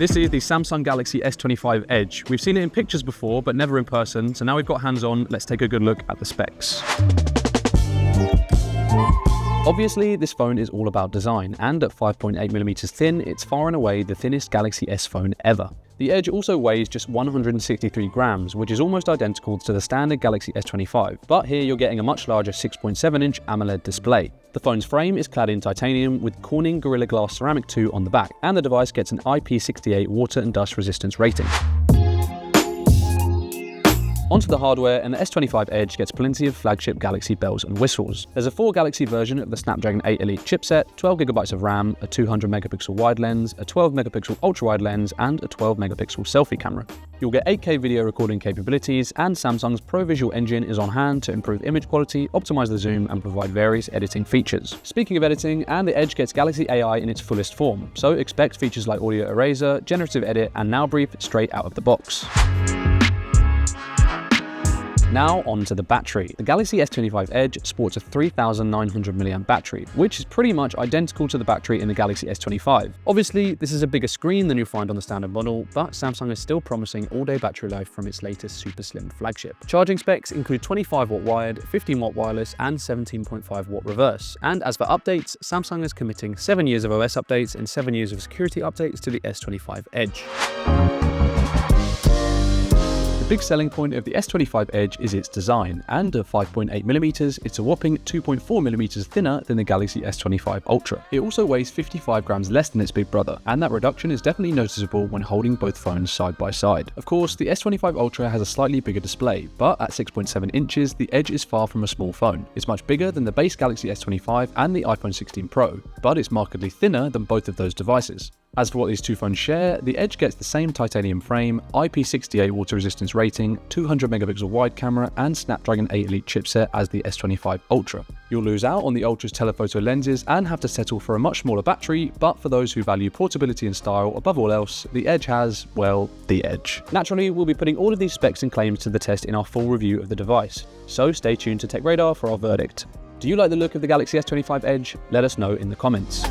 This is the Samsung Galaxy S25 Edge. We've seen it in pictures before, but never in person, so now we've got hands-on, let's take a good look at the specs. Obviously, this phone is all about design, and at 5.8mm thin, it's far and away the thinnest Galaxy S phone ever. The Edge also weighs just 163 grams, which is almost identical to the standard Galaxy S25, but here you're getting a much larger 6.7-inch AMOLED display. The phone's frame is clad in titanium with Corning Gorilla Glass Ceramic 2 on the back, and the device gets an IP68 water and dust resistance rating. Onto the hardware, and the S25 Edge gets plenty of flagship Galaxy bells and whistles. There's a 4-galaxy version of the Snapdragon 8 Elite chipset, 12GB of RAM, a 200MP wide lens, a 12MP ultra-wide lens, and a 12MP selfie camera. You'll get 8K video recording capabilities, and Samsung's Pro Visual Engine is on hand to improve image quality, optimize the zoom, and provide various editing features. Speaking of editing, and the Edge gets Galaxy AI in its fullest form, so expect features like audio eraser, generative edit, and Now Brief straight out of the box. Now on to the battery. The Galaxy S25 Edge sports a 3900 mAh battery, which is pretty much identical to the battery in the Galaxy S25. Obviously, this is a bigger screen than you'll find on the standard model, but Samsung is still promising all-day battery life from its latest super slim flagship. Charging specs include 25W wired, 15W wireless, and 17.5W reverse. And as for updates, Samsung is committing 7 years of OS updates and 7 years of security updates to the S25 Edge. The big selling point of the S25 Edge is its design, and at 5.8mm, it's a whopping 2.4mm thinner than the Galaxy S25 Ultra. It also weighs 55 grams less than its big brother, and that reduction is definitely noticeable when holding both phones side by side. Of course, the S25 Ultra has a slightly bigger display, but at 6.7 inches, the Edge is far from a small phone. It's much bigger than the base Galaxy S25 and the iPhone 16 Pro, but it's markedly thinner than both of those devices. As for what these two phones share, the Edge gets the same titanium frame, IP68 water resistance rating, 200MP wide camera, and Snapdragon 8 Elite chipset as the S25 Ultra. You'll lose out on the Ultra's telephoto lenses and have to settle for a much smaller battery, but for those who value portability and style above all else, the Edge has, well, the edge. Naturally, we'll be putting all of these specs and claims to the test in our full review of the device, so stay tuned to TechRadar for our verdict. Do you like the look of the Galaxy S25 Edge? Let us know in the comments.